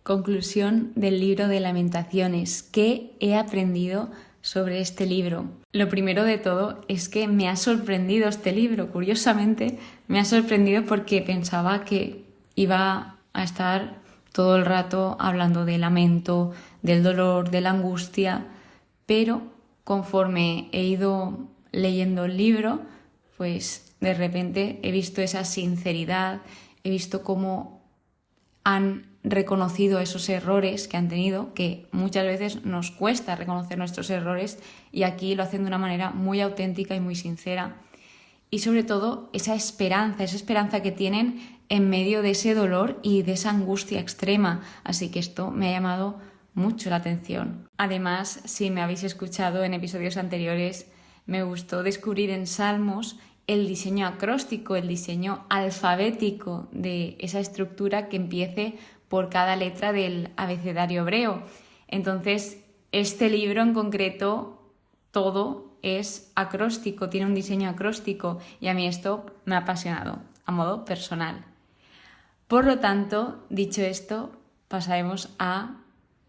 Conclusión del libro de Lamentaciones. ¿Qué he aprendido sobre este libro? Lo primero de todo es que me ha sorprendido este libro. Curiosamente, me ha sorprendido porque pensaba que iba a estar todo el rato hablando del lamento, del dolor, de la angustia, pero conforme he ido leyendo el libro, pues de repente he visto esa sinceridad, he visto cómo han reconocido esos errores que han tenido, que muchas veces nos cuesta reconocer nuestros errores, y aquí lo hacen de una manera muy auténtica y muy sincera. Y sobre todo esa esperanza que tienen en medio de ese dolor y de esa angustia extrema. Así que esto me ha llamado mucho la atención. Además, si me habéis escuchado en episodios anteriores, me gustó descubrir en Salmos el diseño acróstico, el diseño alfabético de esa estructura que empiece por cada letra del abecedario hebreo. Entonces, este libro en concreto, todo es acróstico, tiene un diseño acróstico, y a mí esto me ha apasionado a modo personal. Por lo tanto, dicho esto, pasaremos a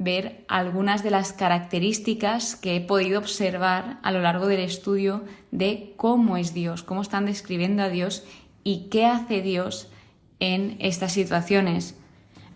ver algunas de las características que he podido observar a lo largo del estudio de cómo es Dios, cómo están describiendo a Dios y qué hace Dios en estas situaciones.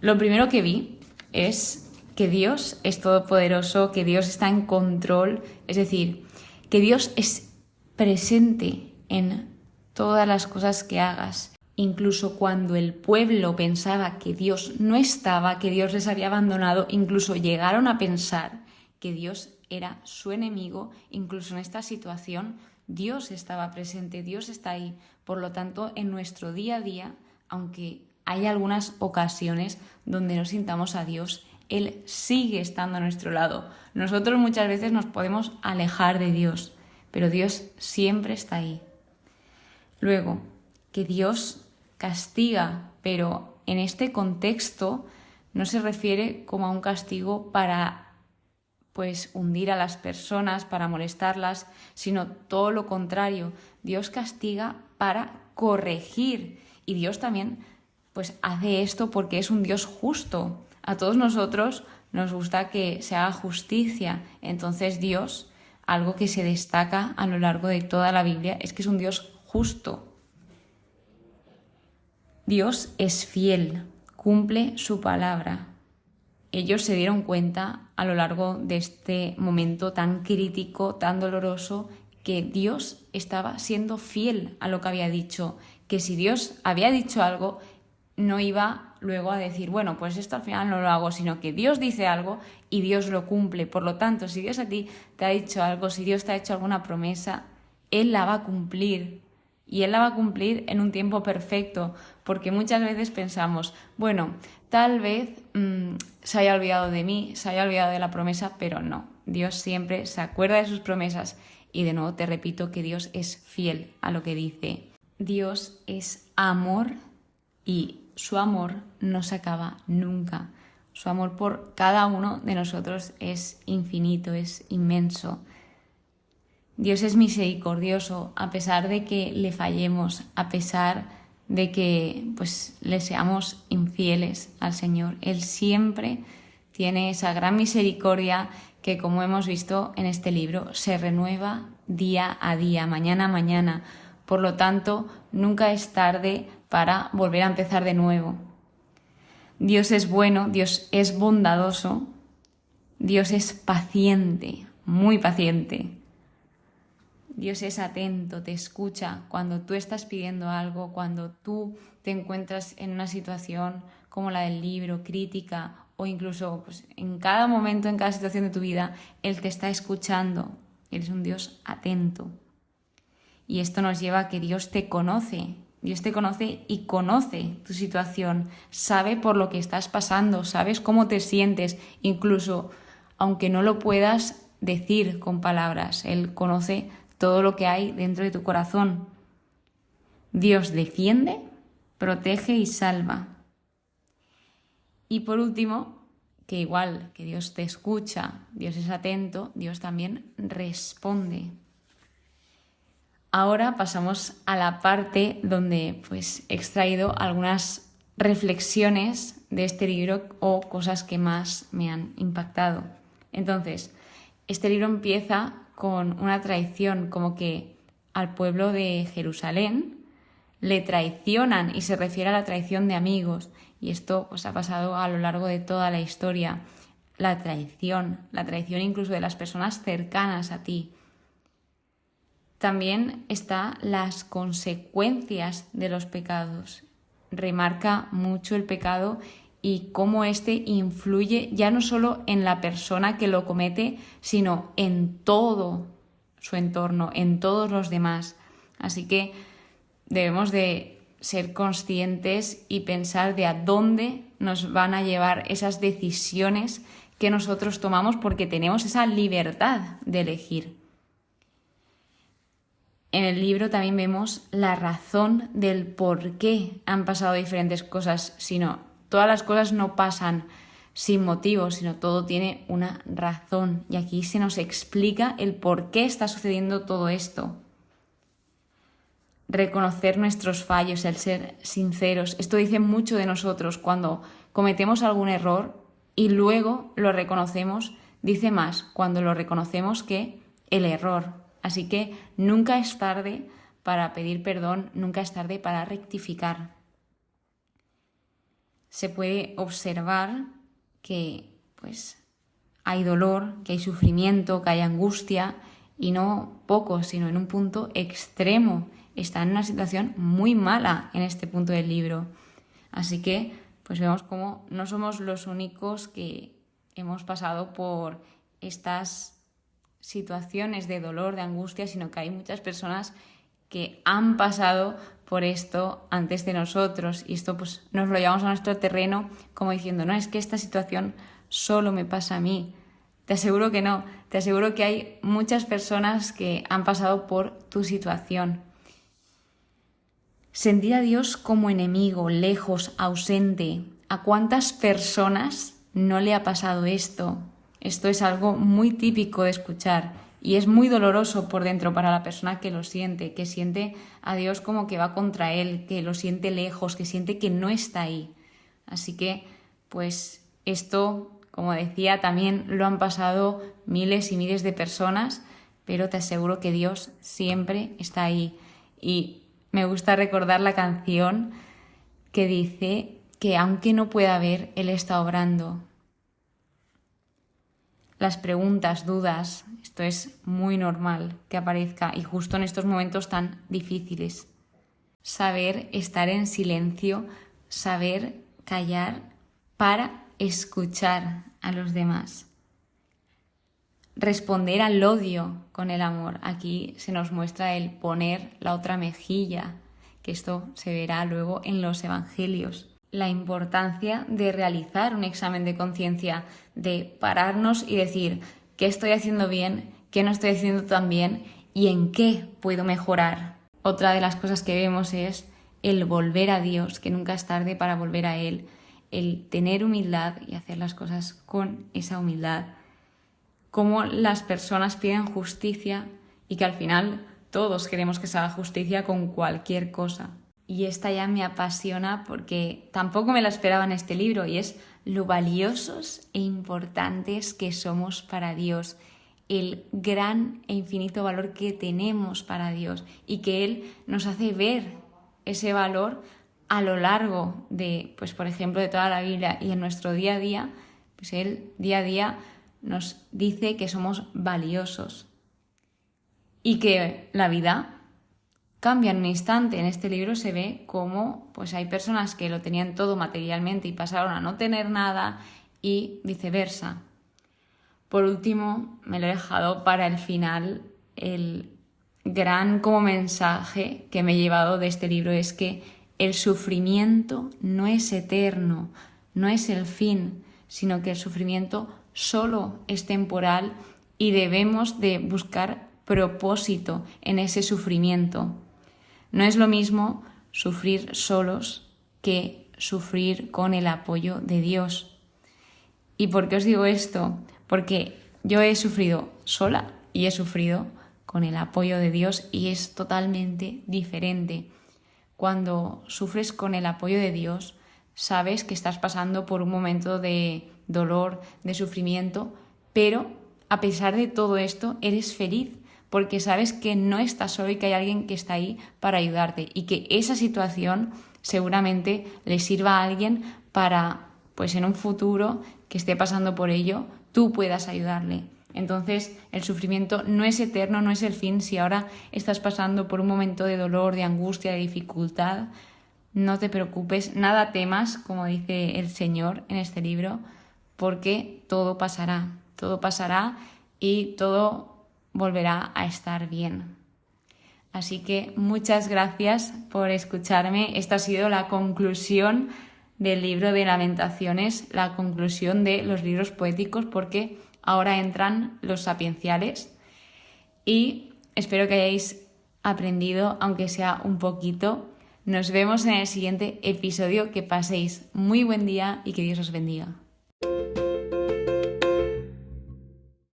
Lo primero que vi es que Dios es todopoderoso, que Dios está en control, es decir, que Dios es presente en todas las cosas que hagas. Incluso cuando el pueblo pensaba que Dios no estaba, que Dios les había abandonado, incluso llegaron a pensar que Dios era su enemigo, incluso en esta situación Dios estaba presente, Dios está ahí. Por lo tanto, en nuestro día a día, aunque hay algunas ocasiones donde no sintamos a Dios, Él sigue estando a nuestro lado. Nosotros muchas veces nos podemos alejar de Dios, pero Dios siempre está ahí. Luego, que Dios castiga, pero en este contexto no se refiere como a un castigo para hundir a las personas, para molestarlas, sino todo lo contrario. Dios castiga para corregir, y Dios también hace esto porque es un Dios justo. A todos nosotros nos gusta que se haga justicia. Entonces Dios, algo que se destaca a lo largo de toda la Biblia, es que es un Dios justo. Dios es fiel, cumple su palabra. Ellos se dieron cuenta a lo largo de este momento tan crítico, tan doloroso, que Dios estaba siendo fiel a lo que había dicho, que si Dios había dicho algo, no iba luego a decir, bueno, pues esto al final no lo hago, sino que Dios dice algo y Dios lo cumple. Por lo tanto, si Dios a ti te ha dicho algo, si Dios te ha hecho alguna promesa, Él la va a cumplir. Y Él la va a cumplir en un tiempo perfecto, porque muchas veces pensamos, bueno, tal vez se haya olvidado de mí, se haya olvidado de la promesa, pero no. Dios siempre se acuerda de sus promesas, y de nuevo te repito que Dios es fiel a lo que dice. Dios es amor, y su amor no se acaba nunca. Su amor por cada uno de nosotros es infinito, es inmenso. Dios es misericordioso, a pesar de que le fallemos, a pesar de que le seamos infieles al Señor. Él siempre tiene esa gran misericordia que, como hemos visto en este libro, se renueva día a día, mañana a mañana. Por lo tanto, nunca es tarde para volver a empezar de nuevo. Dios es bueno, Dios es bondadoso, Dios es paciente, muy paciente. Dios es atento, te escucha cuando tú estás pidiendo algo, cuando tú te encuentras en una situación como la del libro, crítica, o incluso en cada momento, en cada situación de tu vida, Él te está escuchando. Él es un Dios atento. Y esto nos lleva a que Dios te conoce y conoce tu situación, sabe por lo que estás pasando, sabes cómo te sientes, incluso aunque no lo puedas decir con palabras, Él conoce todo lo que hay dentro de tu corazón. Dios defiende, protege y salva. Y por último, que igual que Dios te escucha, Dios es atento, Dios también responde. Ahora pasamos a la parte donde he extraído algunas reflexiones de este libro o cosas que más me han impactado. Entonces, este libro empieza con una traición, como que al pueblo de Jerusalén le traicionan, y se refiere a la traición de amigos, y esto pues ha pasado a lo largo de toda la historia. La traición incluso de las personas cercanas a ti. También están las consecuencias de los pecados. Remarca mucho el pecado y cómo éste influye ya no solo en la persona que lo comete, sino en todo su entorno, en todos los demás. Así que debemos de ser conscientes y pensar de a dónde nos van a llevar esas decisiones que nosotros tomamos, porque tenemos esa libertad de elegir. En el libro también vemos la razón del por qué han pasado diferentes cosas, sino todas las cosas no pasan sin motivo, sino todo tiene una razón. Y aquí se nos explica el por qué está sucediendo todo esto. Reconocer nuestros fallos, el ser sinceros. Esto dice mucho de nosotros. Cuando cometemos algún error y luego lo reconocemos, dice más cuando lo reconocemos que el error. Así que nunca es tarde para pedir perdón, nunca es tarde para rectificar. Se puede observar que hay dolor, que hay sufrimiento, que hay angustia, y no poco, sino en un punto extremo. Está en una situación muy mala en este punto del libro. Así que vemos cómo no somos los únicos que hemos pasado por estas situaciones de dolor, de angustia, sino que hay muchas personas que han pasado por esto antes de nosotros, y esto nos lo llevamos a nuestro terreno como diciendo, no, es que esta situación solo me pasa a mí. Te aseguro que no, te aseguro que hay muchas personas que han pasado por tu situación. Sentir a Dios como enemigo, lejos, ausente. ¿A cuántas personas no le ha pasado esto? Esto es algo muy típico de escuchar y es muy doloroso por dentro para la persona que lo siente, que siente a Dios como que va contra él, que lo siente lejos, que siente que no está ahí. Así que, esto, como decía, también lo han pasado miles y miles de personas, pero te aseguro que Dios siempre está ahí. Y me gusta recordar la canción que dice que aunque no pueda ver, Él está obrando. Las preguntas, dudas, esto es muy normal que aparezca, y justo en estos momentos tan difíciles. Saber estar en silencio, saber callar para escuchar a los demás. Responder al odio con el amor. Aquí se nos muestra el poner la otra mejilla, que esto se verá luego en los evangelios. La importancia de realizar un examen de conciencia, de pararnos y decir qué estoy haciendo bien, qué no estoy haciendo tan bien y en qué puedo mejorar. Otra de las cosas que vemos es el volver a Dios, que nunca es tarde para volver a Él, el tener humildad y hacer las cosas con esa humildad. Cómo las personas piden justicia y que al final todos queremos que se haga justicia con cualquier cosa. Y esta ya me apasiona porque tampoco me la esperaba en este libro, y es lo valiosos e importantes que somos para Dios, el gran e infinito valor que tenemos para Dios, y que Él nos hace ver ese valor a lo largo de, por ejemplo, de toda la Biblia y en nuestro día a día. Él día a día nos dice que somos valiosos y que la vida cambia en un instante. En este libro se ve cómo hay personas que lo tenían todo materialmente y pasaron a no tener nada, y viceversa. Por último, me lo he dejado para el final. El gran mensaje que me he llevado de este libro es que el sufrimiento no es eterno, no es el fin, sino que el sufrimiento solo es temporal y debemos de buscar propósito en ese sufrimiento. No es lo mismo sufrir solos que sufrir con el apoyo de Dios. ¿Y por qué os digo esto? Porque yo he sufrido sola y he sufrido con el apoyo de Dios, y es totalmente diferente. Cuando sufres con el apoyo de Dios, sabes que estás pasando por un momento de dolor, de sufrimiento, pero a pesar de todo esto eres feliz porque sabes que no estás solo y que hay alguien que está ahí para ayudarte y que esa situación seguramente le sirva a alguien para, pues en un futuro que esté pasando por ello, tú puedas ayudarle. Entonces, el sufrimiento no es eterno, no es el fin. Si ahora estás pasando por un momento de dolor, de angustia, de dificultad, no te preocupes, nada temas, como dice el Señor en este libro, porque todo pasará y todo volverá a estar bien. Así que muchas gracias por escucharme. Esta ha sido la conclusión del libro de Lamentaciones, la conclusión de los libros poéticos, porque ahora entran los sapienciales y espero que hayáis aprendido, aunque sea un poquito. Nos vemos en el siguiente episodio. Que paséis muy buen día y que Dios os bendiga.